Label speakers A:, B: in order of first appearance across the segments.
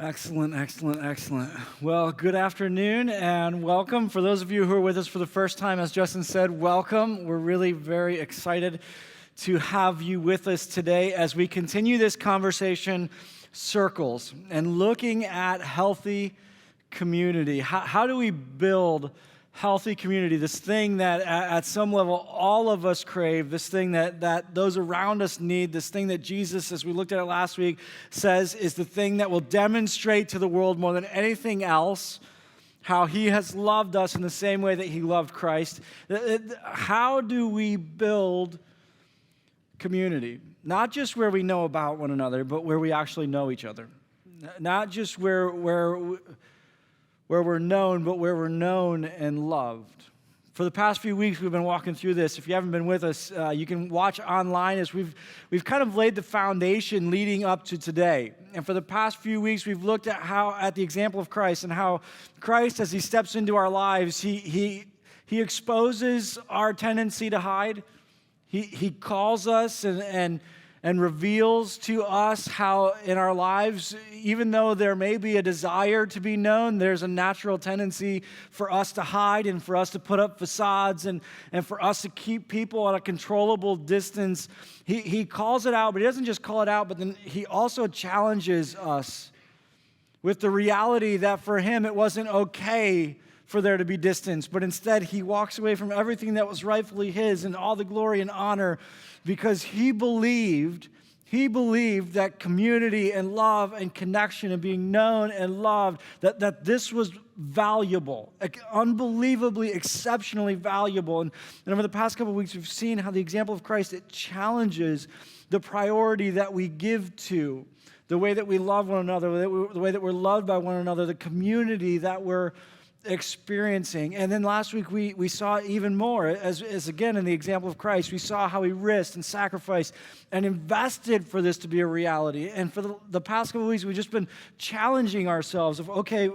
A: Excellent, excellent, excellent. Well, good afternoon and welcome. For those of you who are with us for the first time, as Justin said, welcome. We're really very excited to have you with us today as we continue this conversation, circles, and looking at healthy community. How do we build healthy community, this thing that at some level all of us crave, this thing that those around us need, this thing that Jesus, as we looked at it last week, says is the thing that will demonstrate to the world more than anything else how he has loved us in the same way that he loved Christ. How do we build community? Not just where we know about one another, but where we actually know each other. Not just where we're known, but where we're known and loved. For the past few weeks, we've been walking through this. If you haven't been with us, you can watch online as we've kind of laid the foundation leading up to today. And for the past few weeks, we've looked at the example of Christ and how Christ, as he steps into our lives, he exposes our tendency to hide. He calls us and reveals to us how in our lives, even though there may be a desire to be known, there's a natural tendency for us to hide and for us to put up facades and for us to keep people at a controllable distance. He calls it out, but he doesn't just call it out, but then he also challenges us with the reality that for him it wasn't okay for there to be distance, but instead he walks away from everything that was rightfully his and all the glory and honor because he believed that community and love and connection and being known and loved, that this was valuable, unbelievably, exceptionally valuable. And over the past couple of weeks, we've seen how the example of Christ, it challenges the priority that we give to, the way that we love one another, the way that we're loved by one another, the community that we're experiencing. And then last week we saw even more as again in the example of Christ, we saw how he risked and sacrificed and invested for this to be a reality. And for the past couple of weeks, we've just been challenging ourselves of, okay,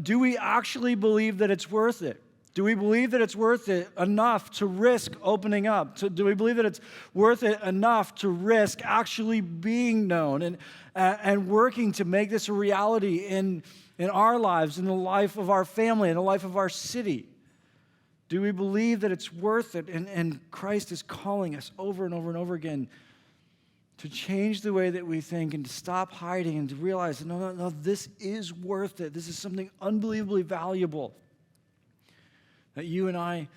A: do we actually believe that it's worth it? Do we believe that it's worth it enough to risk opening up? Do we believe that it's worth it enough to risk actually being known and working to make this a reality in our lives, in the life of our family, in the life of our city? Do we believe that it's worth it? And Christ is calling us over and over and over again to change the way that we think and to stop hiding and to realize that no, this is worth it. This is something unbelievably valuable that you and I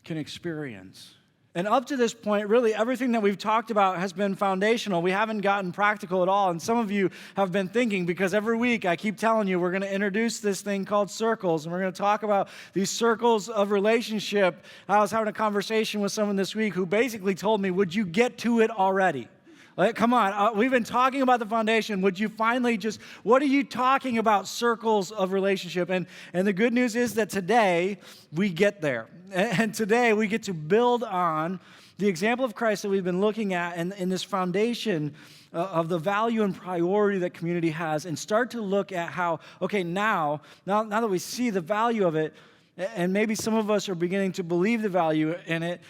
A: can experience. And up to this point, really, everything that we've talked about has been foundational. We haven't gotten practical at all. And some of you have been thinking, because every week I keep telling you, we're going to introduce this thing called circles. And we're going to talk about these circles of relationship. I was having a conversation with someone this week who basically told me, would you get to it already? Like, come on, we've been talking about the foundation. Would you finally what are you talking about, circles of relationship? And the good news is that today we get there. And today we get to build on the example of Christ that we've been looking at and in this foundation of the value and priority that community has and start to look at how, okay, now that we see the value of it, and maybe some of us are beginning to believe the value in it,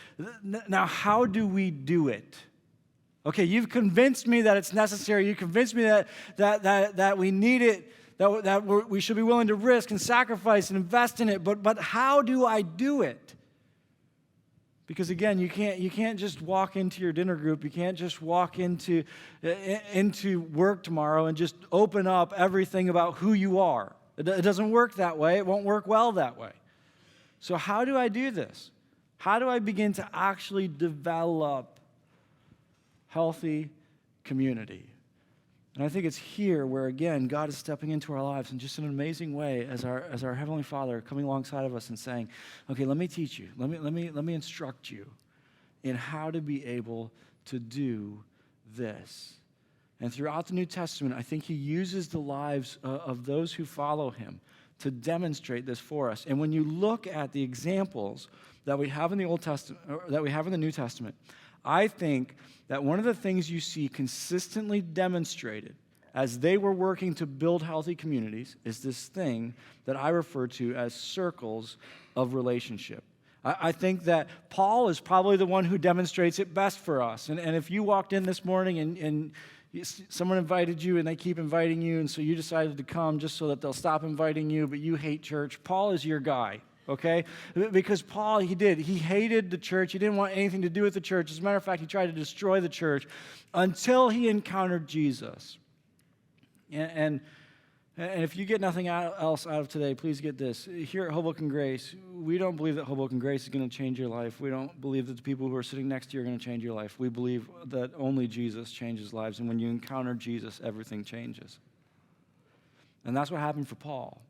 A: now how do we do it? Okay, you've convinced me that it's necessary. You convinced me that we need it, that we should be willing to risk and sacrifice and invest in it. But how do I do it? Because again, you can't just walk into your dinner group. You can't just walk into work tomorrow and just open up everything about who you are. It doesn't work that way. It won't work well that way. So how do I do this? How do I begin to actually develop healthy community? And I think it's here where, again, God is stepping into our lives in just an amazing way as our Heavenly Father coming alongside of us and saying, okay, let me teach you. Let me instruct you in how to be able to do this. And throughout the New Testament, I think he uses the lives of those who follow him to demonstrate this for us. And when you look at the examples that we have in the Old Testament, or that we have in the New Testament, I think that one of the things you see consistently demonstrated as they were working to build healthy communities is this thing that I refer to as circles of relationship. I think that Paul is probably the one who demonstrates it best for us. And if you walked in this morning and Someone invited you and they keep inviting you, and so you decided to come just so that they'll stop inviting you, but you hate church. Paul is your guy, okay? Because Paul, he hated the church. He didn't want anything to do with the church. As a matter of fact, he tried to destroy the church until he encountered Jesus. And if you get nothing else out of today, please get this. Here at Hoboken Grace, we don't believe that Hoboken Grace is going to change your life. We don't believe that the people who are sitting next to you are going to change your life. We believe that only Jesus changes lives, and when you encounter Jesus, everything changes. And that's what happened for Paul.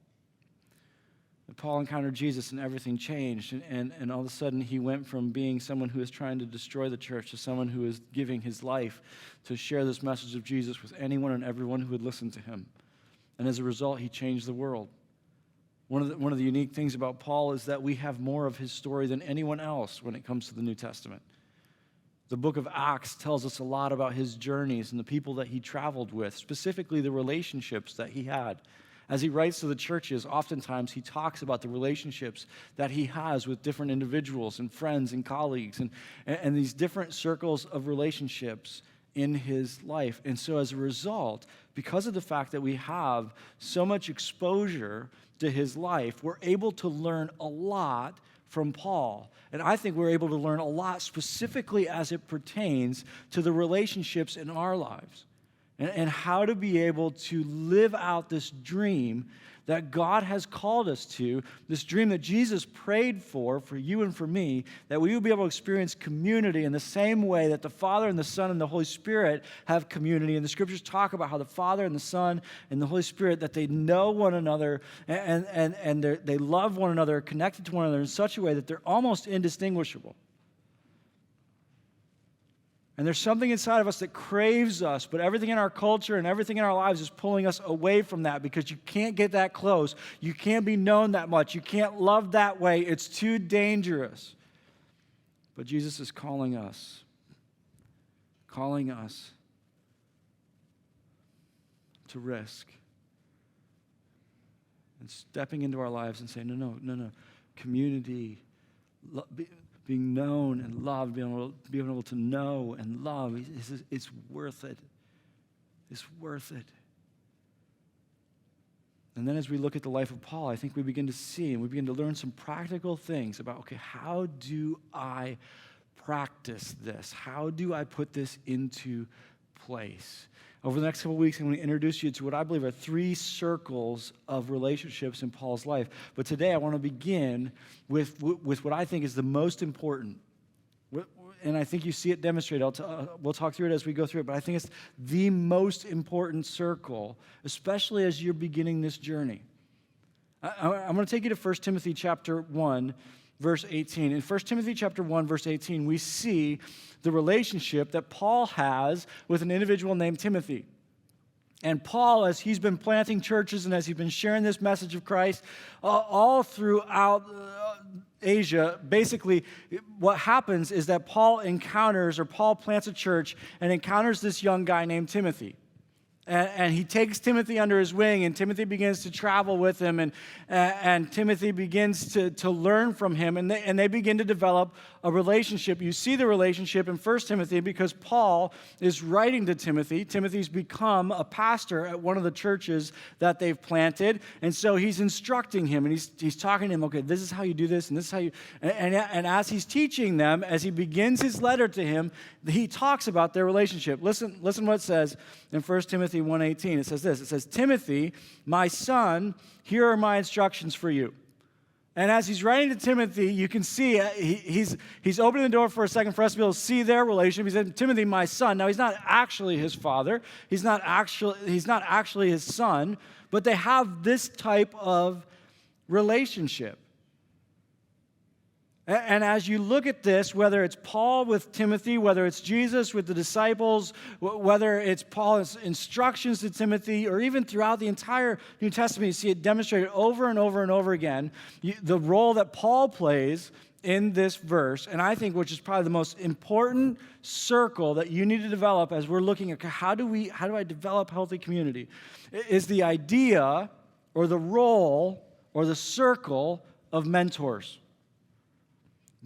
A: Paul encountered Jesus and everything changed, and all of a sudden he went from being someone who is trying to destroy the church to someone who is giving his life to share this message of Jesus with anyone and everyone who would listen to him. And as a result, he changed the world. One of the unique things about Paul is that we have more of his story than anyone else when it comes to the New Testament. The book of Acts tells us a lot about his journeys and the people that he traveled with, specifically the relationships that he had. As he writes to the churches, oftentimes he talks about the relationships that he has with different individuals and friends and colleagues and these different circles of relationships in his life. And so as a result, because of the fact that we have so much exposure to his life, we're able to learn a lot from Paul. And I think we're able to learn a lot specifically as it pertains to the relationships in our lives and how to be able to live out this dream that God has called us to, this dream that Jesus prayed for you and for me, that we will be able to experience community in the same way that the Father and the Son and the Holy Spirit have community. And the Scriptures talk about how the Father and the Son and the Holy Spirit, that they know one another and they love one another, connected to one another in such a way that they're almost indistinguishable. And there's something inside of us that craves us, but everything in our culture and everything in our lives is pulling us away from that because you can't get that close. You can't be known that much. You can't love that way. It's too dangerous. But Jesus is calling us to risk and stepping into our lives and saying, no, community, being known and loved, being able to know and love, it's worth it. It's worth it. And then as we look at the life of Paul, I think we begin to see and we begin to learn some practical things about, okay, how do I practice this? How do I put this into place? Over the next couple of weeks, I'm going to introduce you to what I believe are 3 circles of relationships in Paul's life. But today I want to begin with what I think is the most important. And I think you see it demonstrated. We'll talk through it as we go through it. But I think it's the most important circle, especially as you're beginning this journey. I'm going to take you to 1 Timothy chapter 1, verse 18. In 1 Timothy chapter 1, verse 18, we see the relationship that Paul has with an individual named Timothy. And Paul, as he's been planting churches and as he's been sharing this message of Christ all throughout Asia, basically what happens is that Paul plants a church and encounters this young guy named Timothy. And he takes Timothy under his wing, and Timothy begins to travel with him, and Timothy begins to learn from him, and they begin to develop a relationship. You see the relationship in 1 Timothy because Paul is writing to Timothy. Timothy's become a pastor at one of the churches that they've planted, and so he's instructing him, and he's talking to him, okay, this is how you do this, and this is how you... And as he's teaching them, as he begins his letter to him, he talks about their relationship. Listen what it says in 1 Timothy 1:18. It says this. It says, Timothy, my son, here are my instructions for you. And as he's writing to Timothy, you can see he's opening the door for a second for us to be able to see their relationship. He said, Timothy, my son. Now, he's not actually his father. He's not actually his son. But they have this type of relationship. And as you look at this, whether it's Paul with Timothy, whether it's Jesus with the disciples, whether it's Paul's instructions to Timothy, or even throughout the entire New Testament, you see it demonstrated over and over and over again, the role that Paul plays in this verse, and I think which is probably the most important circle that you need to develop as we're looking at how do I develop healthy community, is the idea or the role or the circle of mentors.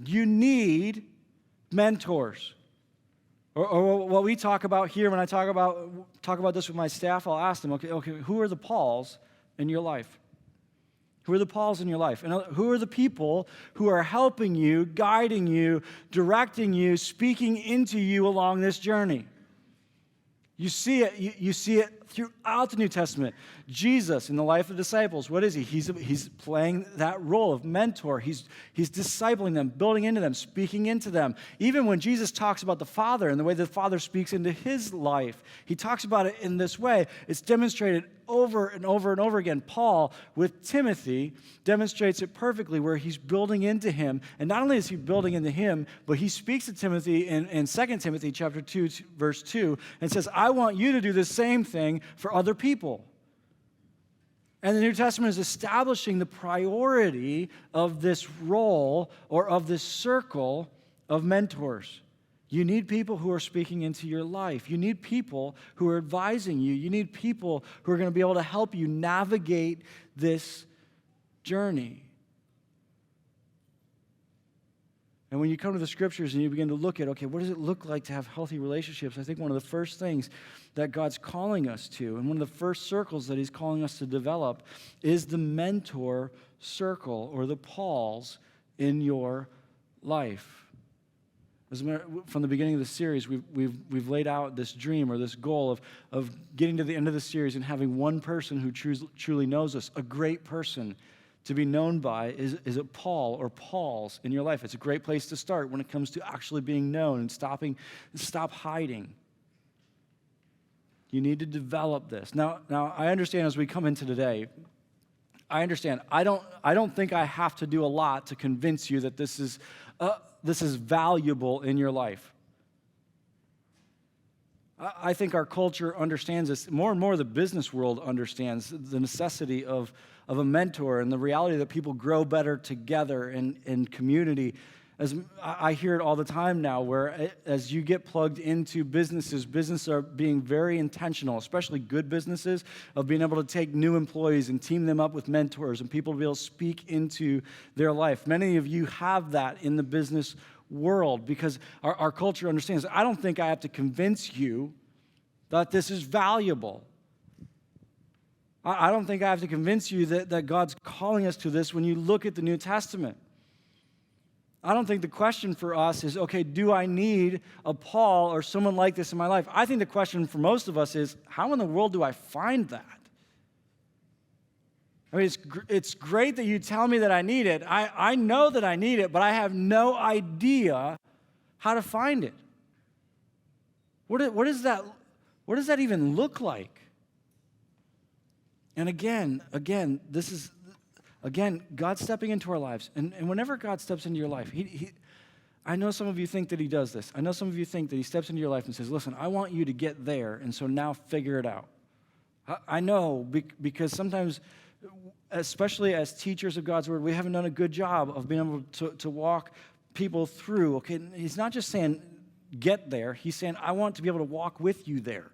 A: You need mentors. Or what we talk about here, when I talk about this with my staff, I'll ask them, okay, who are the Pauls in your life? Who are the Pauls in your life? And who are the people who are helping you, guiding you, directing you, speaking into you along this journey? You see it. You see it throughout the New Testament. Jesus in the life of disciples, what is he? He's playing that role of mentor. He's discipling them, building into them, speaking into them. Even when Jesus talks about the Father and the way the Father speaks into his life, he talks about it in this way. It's demonstrated over and over and over again. Paul, with Timothy, demonstrates it perfectly where he's building into him. And not only is he building into him, but he speaks to Timothy in 2 Timothy chapter 2, verse 2, and says, I want you to do the same thing for other people. And the New Testament is establishing the priority of this role or of this circle of mentors. You need people who are speaking into your life. You need people who are advising you. You need people who are going to be able to help you navigate this journey. And when you come to the scriptures and you begin to look at, okay, what does it look like to have healthy relationships? I think one of the first things that God's calling us to, and one of the first circles that he's calling us to develop, is the mentor circle or the Pauls in your life. From the beginning of the series, we've laid out this dream or this goal of getting to the end of the series and having one person who truly knows us, a great person to be known by. Is it Paul or Pauls in your life? It's a great place to start when it comes to actually being known and stop hiding. You need to develop this. Now I understand as we come into today, I understand. I don't think I have to do a lot to convince you that this is valuable in your life. I think our culture understands this. More and more the business world understands the necessity of a mentor and the reality that people grow better together in community. As I hear it all the time now, where as you get plugged into businesses are being very intentional, especially good businesses, of being able to take new employees and team them up with mentors and people to be able to speak into their life. Many of you have that in the business world because our culture understands. I don't think I have to convince you that this is valuable. I don't think I have to convince you that God's calling us to this when you look at the New Testament. I don't think the question for us is, okay, do I need a Paul or someone like this in my life? I think the question for most of us is, how in the world do I find that? I mean, it's great that you tell me that I need it. I know that I need it, but I have no idea how to find it. What does that even look like? And again, this is God stepping into our lives. And whenever God steps into your life, I know some of you think that he does this. I know some of you think that he steps into your life and says, listen, I want you to get there, and so now figure it out. I know because sometimes, especially as teachers of God's word, we haven't done a good job of being able to walk people through. Okay, he's not just saying get there. He's saying, I want to be able to walk with you there.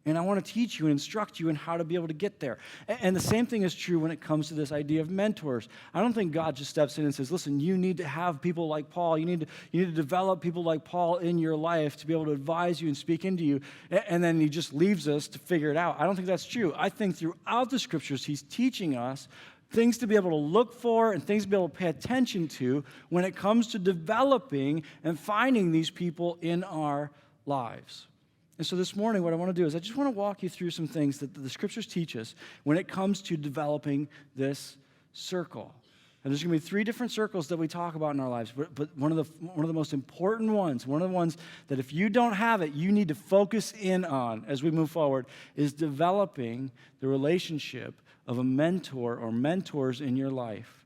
A: And I want to teach you and instruct you in how to be able to get there. And the same thing is true when it comes to this idea of mentors. I don't think God just steps in and says, listen, you need to have people like Paul. You need to develop people like Paul in your life to be able to advise you and speak into you. And then he just leaves us to figure it out. I don't think that's true. I think throughout the scriptures, he's teaching us things to be able to look for and things to be able to pay attention to when it comes to developing and finding these people in our lives. And so this morning, what I want to do is I just want to walk you through some things that the scriptures teach us when it comes to developing this circle. And there's going to be 3 different circles that we talk about in our lives, but one of the most important ones, one of the ones that if you don't have it, you need to focus in on as we move forward, is developing the relationship of a mentor or mentors in your life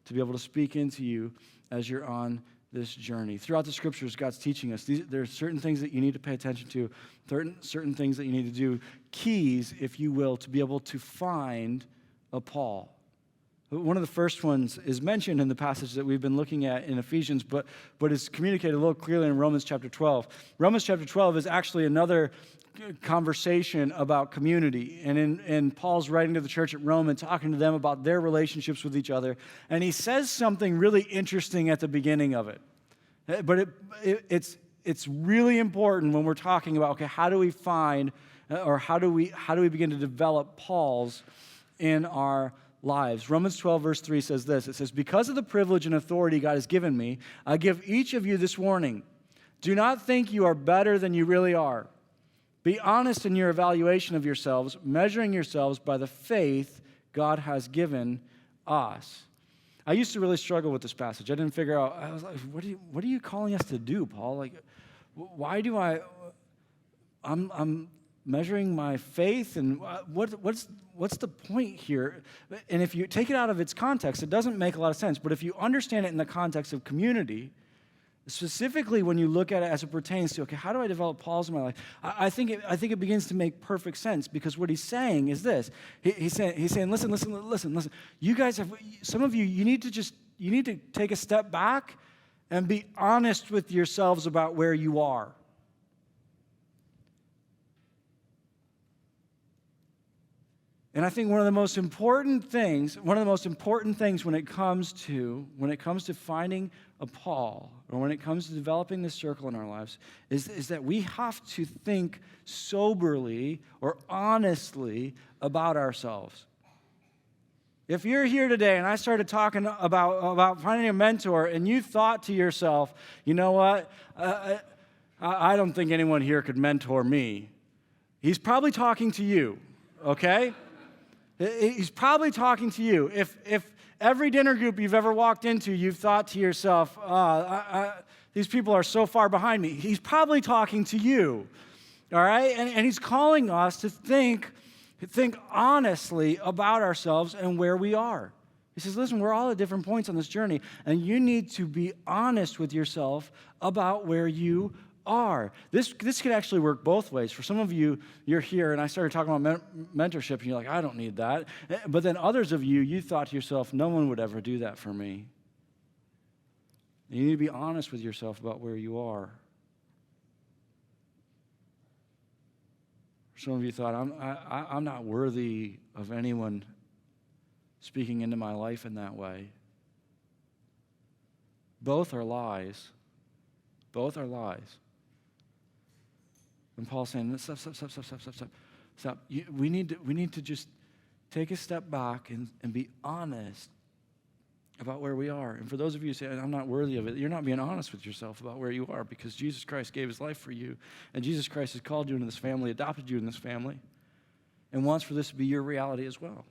A: to be able to speak into you as you're on this journey. Throughout the scriptures, God's teaching us. There are certain things that you need to pay attention to, certain things that you need to do, keys, if you will, to be able to find a Paul. One of the first ones is mentioned in the passage that we've been looking at in Ephesians, but is communicated a little clearly in Romans chapter 12. Romans chapter 12 is actually another conversation about community. And in Paul's writing to the church at Rome and talking to them about their relationships with each other. And he says something really interesting at the beginning of it. But it's really important when we're talking about, okay, how do we find or how do we begin to develop Pauls in our lives? Romans 12, verse 3 says this. It says, because of the privilege and authority God has given me, I give each of you this warning. Do not think you are better than you really are. Be honest in your evaluation of yourselves, measuring yourselves by the faith God has given us. I used to really struggle with this passage. I didn't figure out, I was like, what are you calling us to do, Paul? Like, why do I'm measuring my faith, and what's the point here? And if you take it out of its context, it doesn't make a lot of sense. But if you understand it in the context of community, specifically when you look at it as it pertains to, okay, how do I develop Pauls in my life? I think it begins to make perfect sense, because what he's saying is this. He's saying, listen. You guys have, some of you, you need to take a step back and be honest with yourselves about where you are. And I think one of the most important things when it comes to finding a Paul, or when it comes to developing this circle in our lives, is that we have to think soberly or honestly about ourselves. If you're here today and I started talking about finding a mentor, and you thought to yourself, you know what, I don't think anyone here could mentor me, he's probably talking to you, okay? He's probably talking to you. If every dinner group you've ever walked into, you've thought to yourself, these people are so far behind me, he's probably talking to you, all right? And he's calling us to think honestly about ourselves and where we are. He says, listen, we're all at different points on this journey, and you need to be honest with yourself about where you are. This could actually work both ways. For some of you, you're here, and I started talking about mentorship, and you're like, I don't need that. But then others of you, you thought to yourself, no one would ever do that for me. You need to be honest with yourself about where you are. Some of you thought, I'm not worthy of anyone speaking into my life in that way. Both are lies. Both are lies. And Paul's saying, stop. We need to just take a step back and be honest about where we are. And for those of you who say, I'm not worthy of it, you're not being honest with yourself about where you are, because Jesus Christ gave his life for you, and Jesus Christ has called you into this family, adopted you in this family, and wants for this to be your reality as well.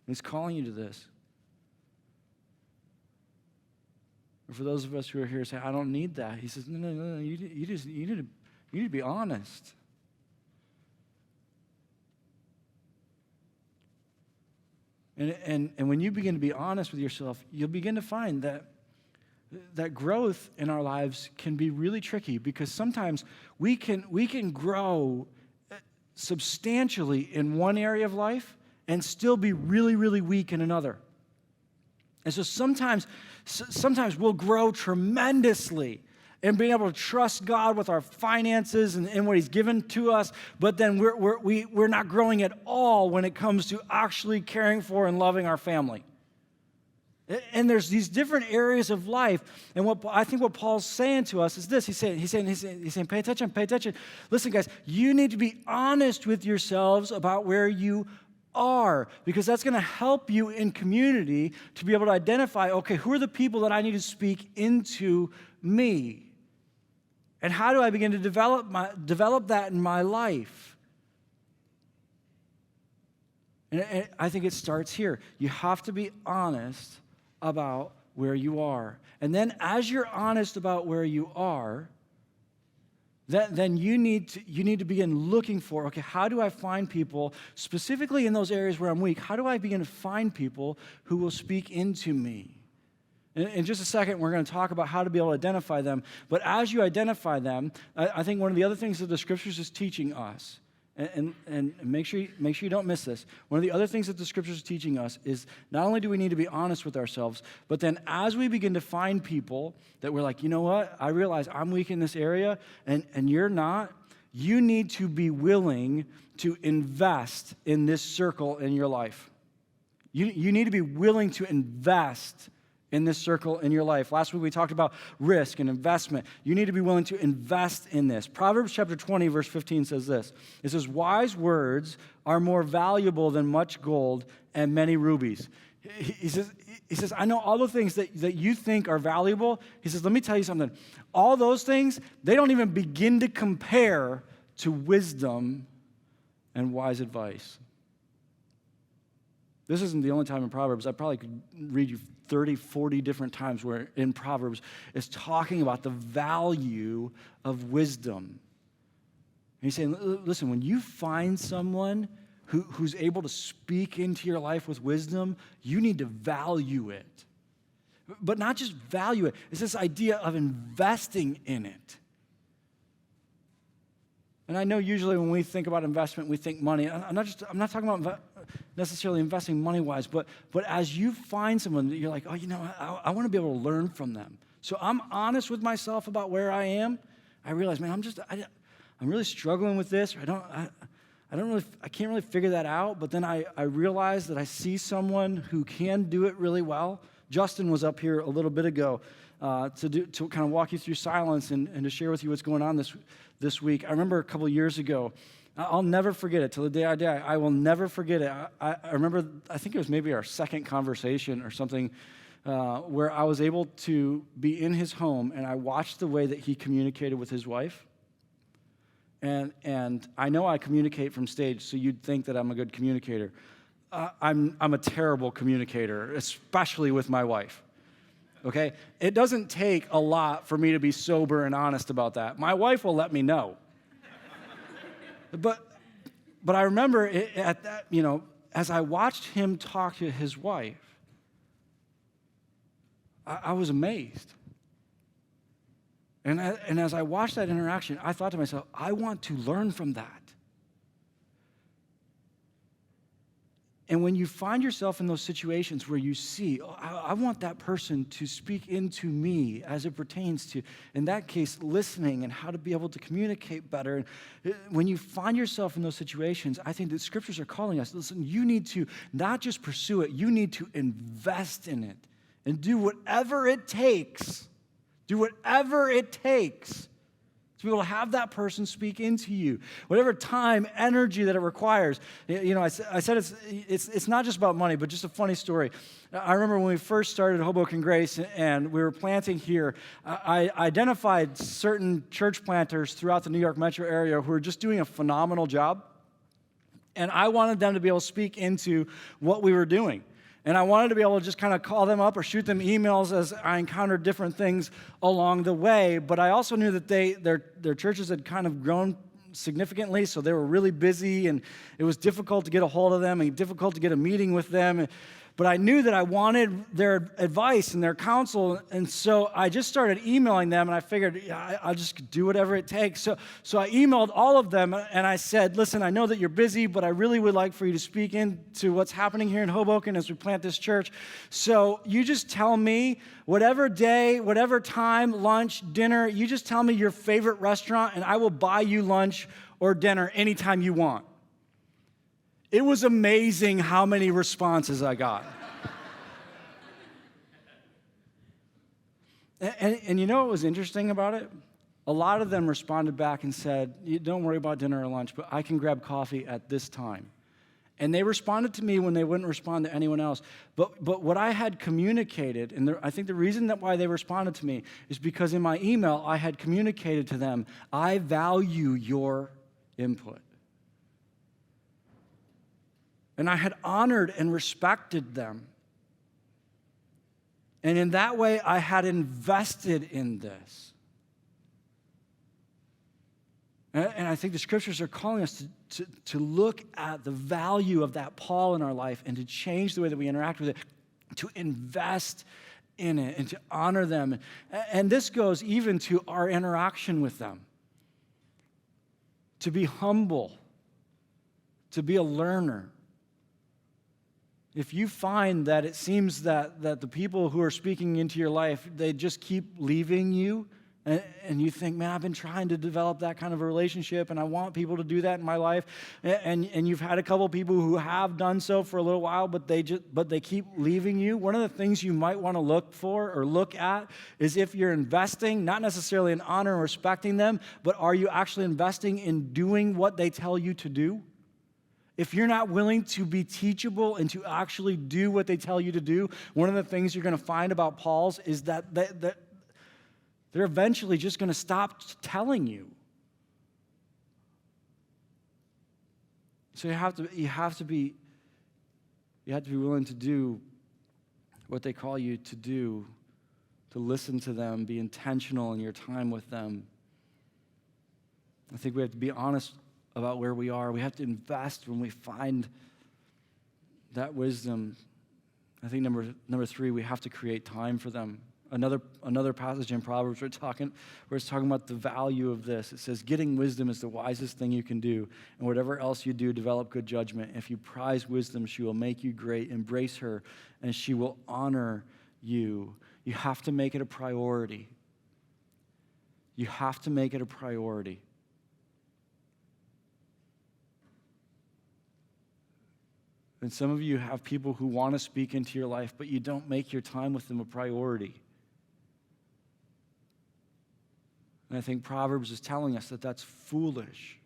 A: And he's calling you to this. And for those of us who are here who say, I don't need that, he says, no, you need to be honest. And when you begin to be honest with yourself, you'll begin to find that growth in our lives can be really tricky, because sometimes we can grow substantially in one area of life and still be really, really weak in another. And so sometimes we'll grow tremendously and being able to trust God with our finances and what he's given to us, but then we're not growing at all when it comes to actually caring for and loving our family. And there's these different areas of life, and what Paul's saying to us is this. He's saying, pay attention. Listen, guys, you need to be honest with yourselves about where you are, because that's going to help you in community to be able to identify, okay, who are the people that I need to speak into me? And how do I begin to develop that in my life? And I think it starts here. You have to be honest about where you are. And then as you're honest about where you are, then you need to begin looking for, okay, how do I find people, specifically in those areas where I'm weak, how do I begin to find people who will speak into me? In just a second, we're going to talk about how to be able to identify them. But as you identify them, I think one of the other things that the Scriptures is teaching us, and make sure you don't miss this, one of the other things that the Scriptures is teaching us is not only do we need to be honest with ourselves, but then as we begin to find people that we're like, you know what, I realize I'm weak in this area, and you're not, you need to be willing to invest in this circle in your life. You need to be willing to invest in this circle in your life. Last week we talked about risk and investment. You need to be willing to invest in this. Proverbs chapter 20, verse 15 says this. It says, wise words are more valuable than much gold and many rubies. He says, I know all the things that you think are valuable. He says, let me tell you something. All those things, they don't even begin to compare to wisdom and wise advice. This isn't the only time in Proverbs. I probably could read you 30, 40 different times where in Proverbs it's talking about the value of wisdom. And he's saying, listen, when you find someone who's able to speak into your life with wisdom, you need to value it. But not just value it, it's this idea of investing in it. And I know usually when we think about investment, we think money. I'm not talking about necessarily investing money-wise, but as you find someone that you're like, oh, I want to be able to learn from them. So I'm honest with myself about where I am. I realize, man, I'm really struggling with this. I can't really figure that out. But then I realize that I see someone who can do it really well. Justin was up here a little bit ago to kind of walk you through silence and to share with you what's going on this week. I remember a couple years ago, I'll never forget it till the day I die. I will never forget it. I remember, I think it was maybe our second conversation or something where I was able to be in his home and I watched the way that he communicated with his wife. And I know I communicate from stage, so you'd think that I'm a good communicator. I'm a terrible communicator, especially with my wife. Okay? It doesn't take a lot for me to be sober and honest about that. My wife will let me know. But I remember at that, as I watched him talk to his wife, I was amazed. And as I watched that interaction, I thought to myself, I want to learn from that. And when you find yourself in those situations where you see, I want that person to speak into me as it pertains to, in that case, listening and how to be able to communicate better. When you find yourself in those situations, I think that scriptures are calling us, listen, you need to not just pursue it, you need to invest in it and do whatever it takes. Do whatever it takes to be able to have that person speak into you. Whatever time, energy that it requires. I said it's not just about money, but just a funny story. I remember when we first started Hoboken Grace and we were planting here, I identified certain church planters throughout the New York metro area who were just doing a phenomenal job. And I wanted them to be able to speak into what we were doing. And I wanted to be able to just kind of call them up or shoot them emails as I encountered different things along the way. But I also knew that their churches had kind of grown significantly, so they were really busy, and it was difficult to get a hold of them and difficult to get a meeting with them. But I knew that I wanted their advice and their counsel, and so I just started emailing them, and I figured I'll just do whatever it takes. So I emailed all of them, and I said, listen, I know that you're busy, but I really would like for you to speak into what's happening here in Hoboken as we plant this church. So you just tell me whatever day, whatever time, lunch, dinner, you just tell me your favorite restaurant, and I will buy you lunch or dinner anytime you want. It was amazing how many responses I got. and you know what was interesting about it? A lot of them responded back and said, don't worry about dinner or lunch, but I can grab coffee at this time. And they responded to me when they wouldn't respond to anyone else. But what I had communicated, and I think the reason why they responded to me is because in my email, I had communicated to them, I value your input. And I had honored and respected them. And in that way, I had invested in this. And I think the scriptures are calling us to look at the value of that Paul in our life and to change the way that we interact with it, to invest in it and to honor them. And this goes even to our interaction with them. To be humble, to be a learner. If you find that it seems that the people who are speaking into your life, they just keep leaving you And you think, man, I've been trying to develop that kind of a relationship, and I want people to do that in my life. And you've had a couple people who have done so for a little while, but they keep leaving you. One of the things you might want to look for or look at is if you're investing, not necessarily in honor and respecting them, but are you actually investing in doing what they tell you to do? If you're not willing to be teachable and to actually do what they tell you to do, one of the things you're going to find about Paul's is that they're eventually just going to stop telling you. So you have to be willing to do what they call you to do, to listen to them, be intentional in your time with them. I think we have to be honest about where we are. We have to invest when we find that wisdom. I think number 3, we have to create time for them. Another passage in Proverbs where it's talking about the value of this. It says, getting wisdom is the wisest thing you can do, and whatever else you do, develop good judgment. If you prize wisdom, she will make you great. Embrace her, and she will honor you. You have to make it a priority. You have to make it a priority. And some of you have people who want to speak into your life, but you don't make your time with them a priority. And I think Proverbs is telling us that that's foolish.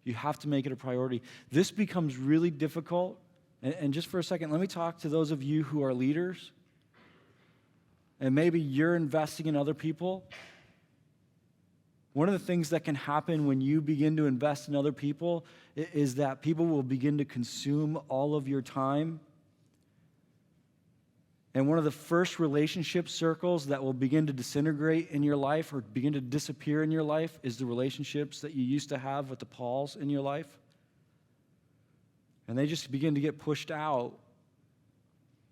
A: You have to make it a priority. This becomes really difficult. And just for a second, let me talk to those of you who are leaders. And maybe you're investing in other people. One of the things that can happen when you begin to invest in other people is that people will begin to consume all of your time. And one of the first relationship circles that will begin to disintegrate in your life or begin to disappear in your life is the relationships that you used to have with the Pauls in your life. And they just begin to get pushed out.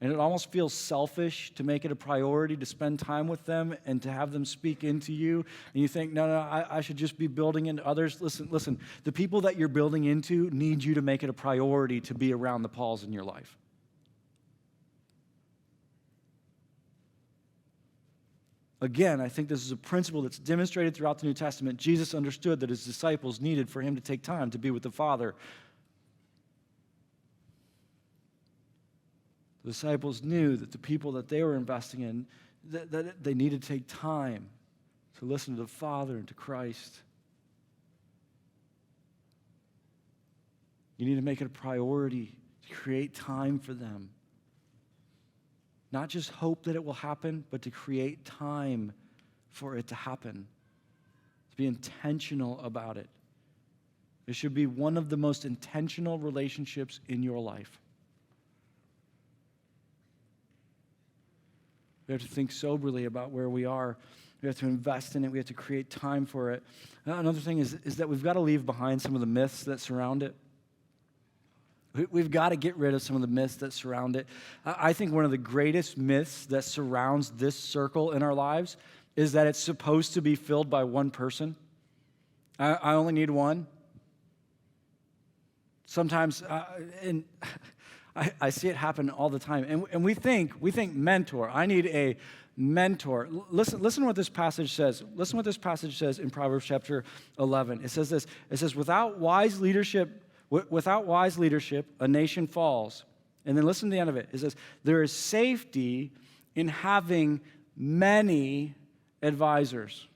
A: And it almost feels selfish to make it a priority to spend time with them and to have them speak into you. And you think, no, I should just be building into others. Listen, the people that you're building into need you to make it a priority to be around the Pauls in your life. Again, I think this is a principle that's demonstrated throughout the New Testament. Jesus understood that his disciples needed for him to take time to be with the Father. The disciples knew that the people that they were investing in, that they needed to take time to listen to the Father and to Christ. You need to make it a priority to create time for them. Not just hope that it will happen, but to create time for it to happen. To be intentional about it. It should be one of the most intentional relationships in your life. We have to think soberly about where we are. We have to invest in it. We have to create time for it. Another thing is that we've got to leave behind some of the myths that surround it. We've got to get rid of some of the myths that surround it. I think one of the greatest myths that surrounds this circle in our lives is that it's supposed to be filled by one person. I only need one. Sometimes, and I see it happen all the time. And we think mentor. I need a mentor. Listen to what this passage says. Listen what this passage says in Proverbs chapter 11. It says this. It says, without wise leadership, a nation falls. And then listen to the end of it. It says, there is safety in having many advisors.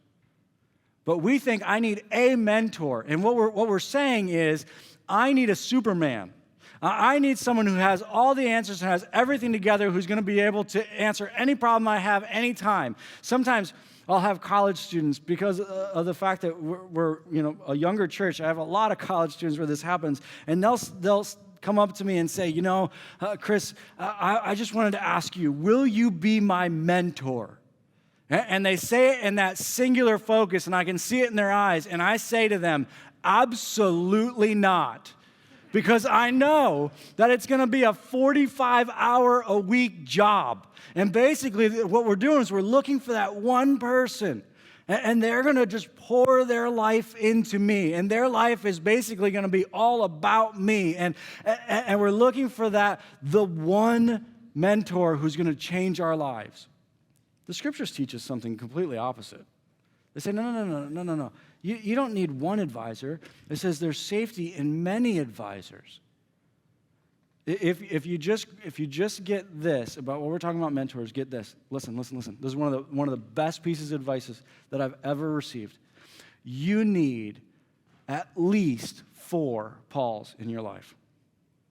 A: But we think I need a mentor. And what we're saying is, I need a Superman. I need someone who has all the answers and has everything together, who's going to be able to answer any problem I have anytime. Sometimes I'll have college students, because of the fact that we're a younger church. I have a lot of college students where this happens, and they'll come up to me and say, Chris, I just wanted to ask you, will you be my mentor? And they say it in that singular focus, and I can see it in their eyes, and I say to them, absolutely not. Because I know that it's going to be a 45-hour-a-week job. And basically what we're doing is we're looking for that one person. And they're going to just pour their life into me. And their life is basically going to be all about me. And we're looking for the one mentor who's going to change our lives. The scriptures teach us something completely opposite. They say, no. You don't need one advisor. It says there's safety in many advisors. If you just get this about what we're talking about mentors, get this. Listen. This is one of the best pieces of advice that I've ever received. You need at least 4 Pauls in your life.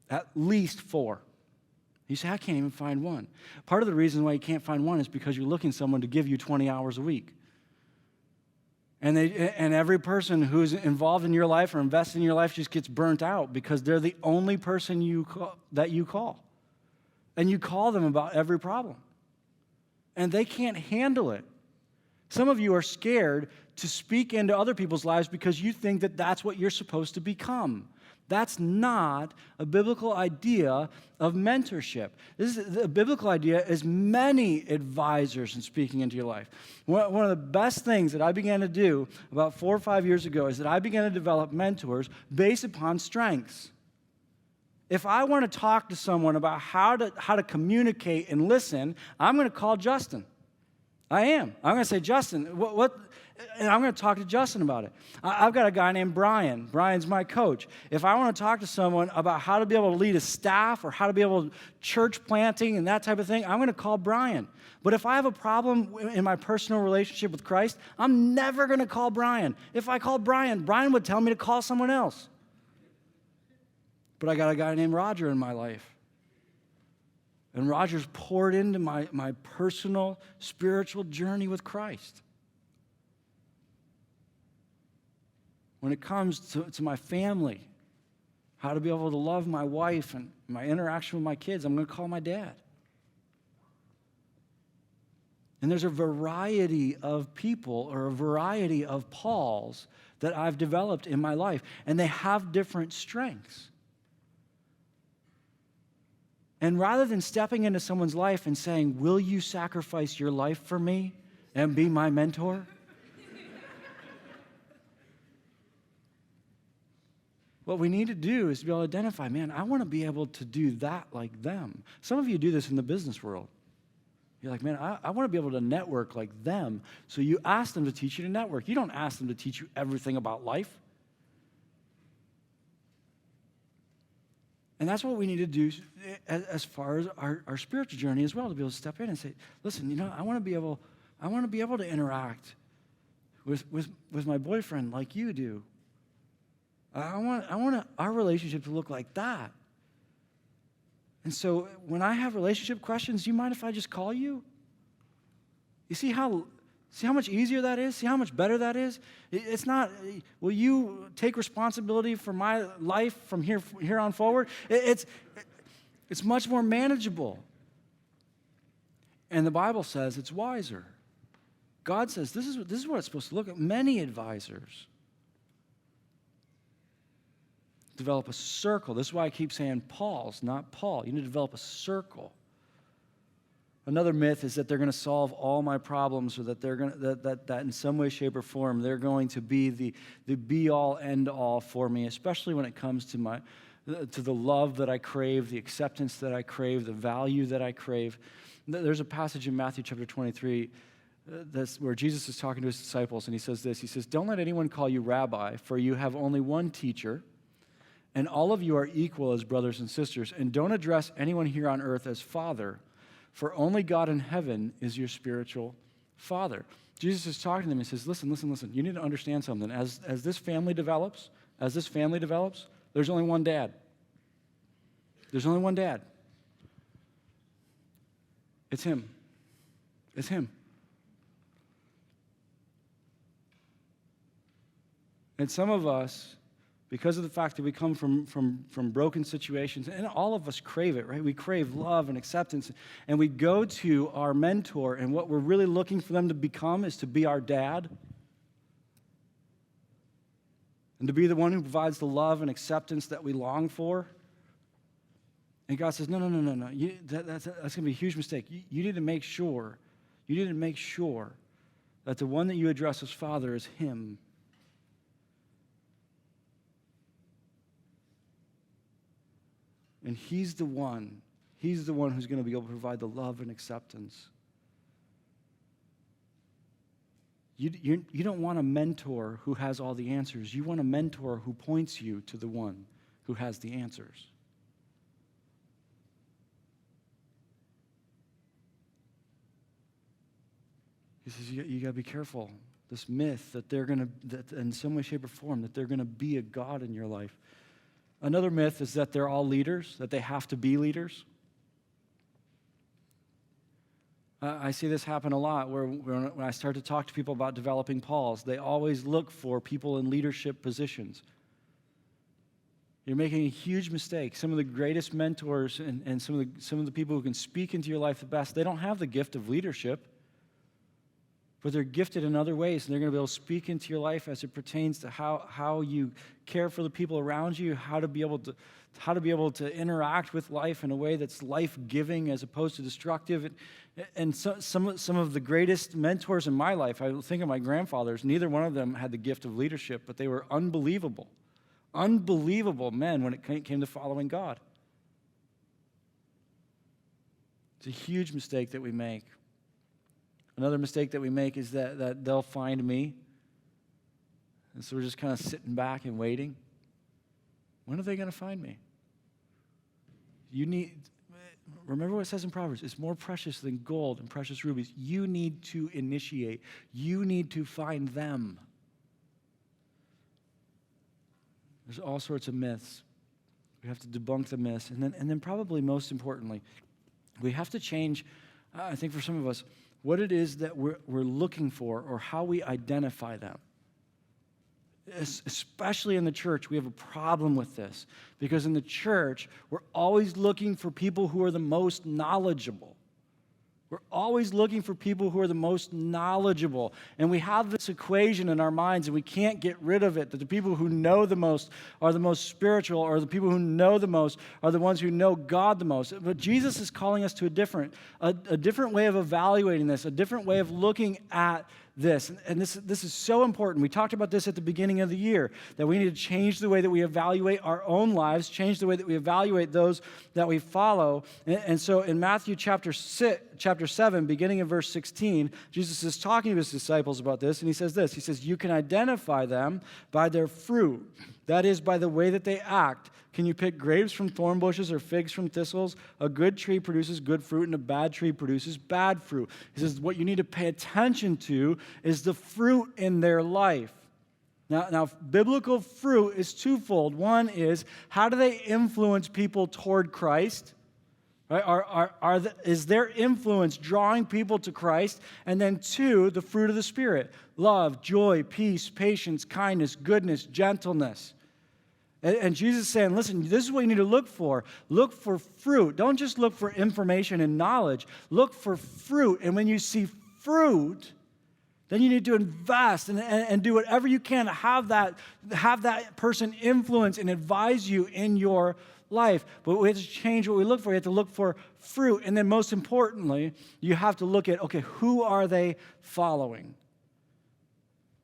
A: At least 4. You say, I can't even find one. Part of the reason why you can't find one is because you're looking for someone to give you 20 hours a week. And every person who's involved in your life or invested in your life just gets burnt out because they're the only person that you call. And you call them about every problem. And they can't handle it. Some of you are scared to speak into other people's lives because you think that that's what you're supposed to become. That's not a biblical idea of mentorship. The biblical idea is many advisors in speaking into your life. One of the best things that I began to do about 4 or 5 years ago is that I began to develop mentors based upon strengths. If I want to talk to someone about how to communicate and listen, I'm going to call Justin. I am. I'm going to say, Justin, what? And I'm going to talk to Justin about it. I've got a guy named Brian. Brian's my coach. If I want to talk to someone about how to be able to lead a staff or how to be able to church planting and that type of thing, I'm going to call Brian. But if I have a problem in my personal relationship with Christ, I'm never going to call Brian. If I called Brian, Brian would tell me to call someone else. But I got a guy named Roger in my life. And Roger's poured into my personal spiritual journey with Christ. When it comes to my family, how to be able to love my wife and my interaction with my kids, I'm going to call my dad. And there's a variety of people or a variety of Pauls that I've developed in my life, and they have different strengths. And rather than stepping into someone's life and saying, will you sacrifice your life for me and be my mentor? What we need to do is to be able to identify, man, I want to be able to do that like them. Some of you do this in the business world. You're like, man, I want to be able to network like them. So you ask them to teach you to network. You don't ask them to teach you everything about life. And that's what we need to do as far as our spiritual journey as well, to be able to step in and say, listen, I want to be able to interact with my boyfriend like you do. I want our relationship to look like that. And so when I have relationship questions, do you mind if I just call you? You see how much easier that is? See how much better that is? It's not, will you take responsibility for my life from here on forward? It's much more manageable. And the Bible says it's wiser. God says this is what it's supposed to look like. Many advisors. Develop a circle. This is why I keep saying Paul's, not Paul. You need to develop a circle. Another myth is that they're going to solve all my problems, or that they're going to, that in some way, shape, or form they're going to be the be-all, end-all for me, especially when it comes to the love that I crave, the acceptance that I crave, the value that I crave. There's a passage in Matthew chapter 23 that's where Jesus is talking to his disciples, and he says this. He says, "Don't let anyone call you rabbi, for you have only one teacher, and all of you are equal as brothers and sisters. And don't address anyone here on earth as Father, for only God in heaven is your spiritual Father." Jesus is talking to them. He says, listen. You need to understand something. As this family develops, there's only one dad. There's only one dad. It's him. It's him. And some of us, because of the fact that we come from broken situations, and all of us crave it, right? We crave love and acceptance, and we go to our mentor, and what we're really looking for them to become is to be our dad, and to be the one who provides the love and acceptance that we long for. And God says, no. That's going to be a huge mistake. You need to make sure that the one that you address as Father is him. And he's the one who's going to be able to provide the love and acceptance You don't want a mentor who has all the answers. You want a mentor who points you to the one who has the answers. He says, you got to be careful. This myth that they're going to, that in some way, shape, or form, that they're going to be a God in your life. Another myth is that they're all leaders, that they have to be leaders. I see this happen a lot where when I start to talk to people about developing Pauls, they always look for people in leadership positions. You're making a huge mistake. Some of the greatest mentors and some of the people who can speak into your life the best, they don't have the gift of leadership. But they're gifted in other ways, and they're going to be able to speak into your life as it pertains to how you care for the people around you, how to be able to interact with life in a way that's life-giving as opposed to destructive. And some of the greatest mentors in my life, I think of my grandfathers, neither one of them had the gift of leadership, but they were unbelievable men when it came to following God. It's a huge mistake that we make. Another mistake that we make is that they'll find me. And so we're just kind of sitting back and waiting. When are they going to find me? Remember what it says in Proverbs, it's more precious than gold and precious rubies. You need to initiate. You need to find them. There's all sorts of myths. We have to debunk the myths. And then probably most importantly, we have to change, I think for some of us, what it is that we're looking for or how we identify them. Especially in the church, we have a problem with this because in the church, we're always looking for people who are the most knowledgeable. We're always looking for people who are the most knowledgeable. And we have this equation in our minds, and we can't get rid of it, that the people who know the most are the most spiritual, or the people who know the most are the ones who know God the most. But Jesus is calling us to a different way of evaluating this, a different way of looking at this. And this is so important. We talked about this at the beginning of the year, that we need to change the way that we evaluate our own lives, change the way that we evaluate those that we follow. And so in Matthew chapter 7, beginning in verse 16, Jesus is talking to his disciples about this, and he says this. He says, you can identify them by their fruit. That is, by the way that they act. Can you pick grapes from thorn bushes or figs from thistles? A good tree produces good fruit, and a bad tree produces bad fruit. He says what you need to pay attention to is the fruit in their life. Now, biblical fruit is twofold. One is, how do they influence people toward Christ? Right? Is their influence drawing people to Christ? And then two, the fruit of the Spirit. Love, joy, peace, patience, kindness, goodness, gentleness. And Jesus is saying, listen, this is what you need to look for. Look for fruit. Don't just look for information and knowledge. Look for fruit. And when you see fruit, then you need to invest and do whatever you can to have that person influence and advise you in your life. But we have to change what we look for. We have to look for fruit. And then most importantly, you have to look at, okay, who are they following?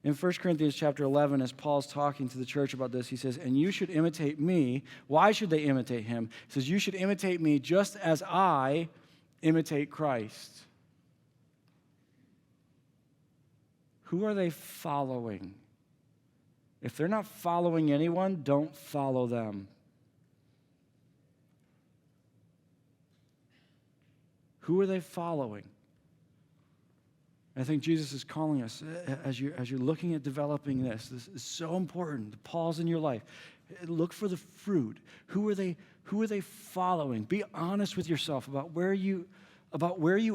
A: In 1 Corinthians chapter 11, as Paul's talking to the church about this, he says, and you should imitate me. Why should they imitate him? He says, you should imitate me just as I imitate Christ. Who are they following? If they're not following anyone, don't follow them. Who are they following? I think Jesus is calling us, as you're looking at developing this is so important. The Paul's in your life. Look for the fruit. Who are they following? Be honest with yourself about where you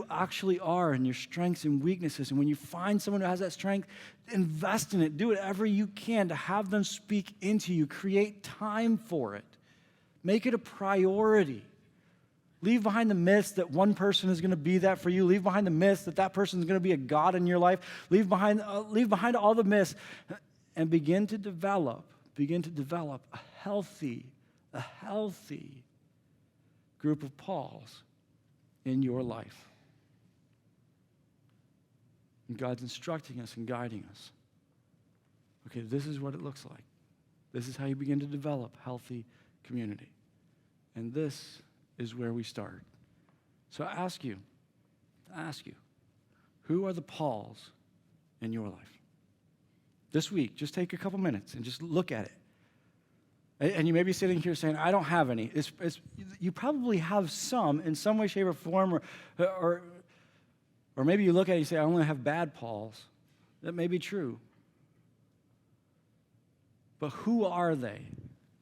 A: actually are and your strengths and weaknesses. And when you find someone who has that strength, invest in it. Do whatever you can to have them speak into you. Create time for it. Make it a priority. Leave behind the myths that one person is going to be that for you. Leave behind the myths that that person is going to be a God in your life. Leave behind all the myths and begin to develop a healthy group of Pauls in your life. And God's instructing us and guiding us. Okay, this is what it looks like. This is how you begin to develop healthy community. And this is where we start. So I ask you, who are the Pauls in your life? This week, just take a couple minutes and just look at it. And you may be sitting here saying, I don't have any. You probably have some in some way, shape, or form, or maybe you look at it and you say, I only have bad Pauls. That may be true. But who are they?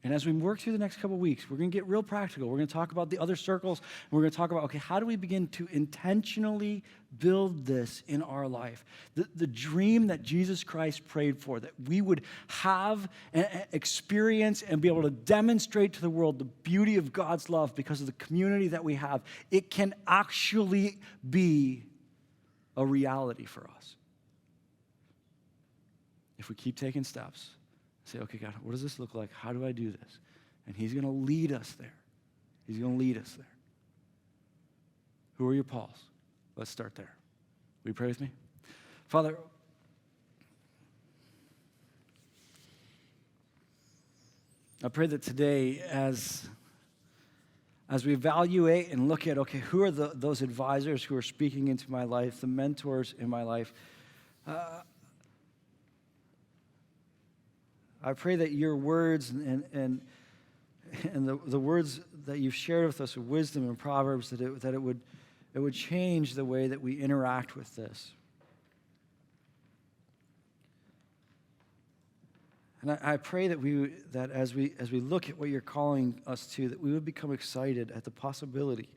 A: And as we work through the next couple of weeks, we're going to get real practical. We're going to talk about the other circles. And we're going to talk about, okay, how do we begin to intentionally build this in our life? The dream that Jesus Christ prayed for, that we would have and experience and be able to demonstrate to the world the beauty of God's love because of the community that we have. It can actually be a reality for us if we keep taking steps. Say, okay, God, what does this look like? How do I do this? And he's going to lead us there. He's going to lead us there. Who are your Pauls? Let's start there. Will you pray with me? Father, I pray that today as we evaluate and look at, okay, who are those advisors who are speaking into my life, the mentors in my life, I pray that your words and the words that you've shared with us of wisdom and Proverbs, that it would change the way that we interact with this. And I pray that as we look at what you're calling us to, that we would become excited at the possibility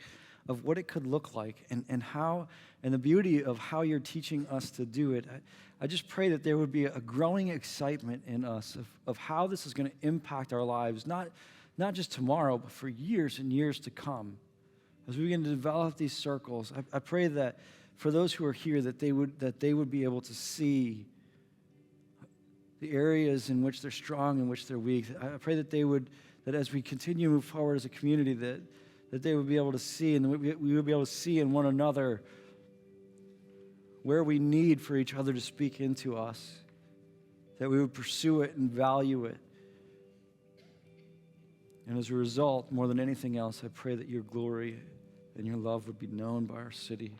A: of what it could look like and how, and the beauty of how you're teaching us to do it. I just pray that there would be a growing excitement in us of how this is going to impact our lives, not just tomorrow, but for years and years to come. As we begin to develop these circles, I pray that for those who are here, that they would be able to see the areas in which they're strong and which they're weak. I pray that as we continue to move forward as a community, that they would be able to see, and we would be able to see in one another where we need for each other to speak into us, that we would pursue it and value it. And as a result, more than anything else, I pray that your glory and your love would be known by our city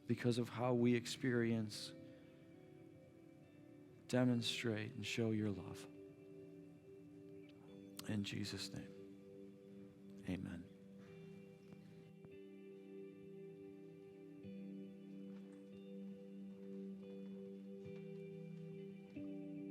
A: because of how we experience, demonstrate, and show your love. In Jesus' name, amen.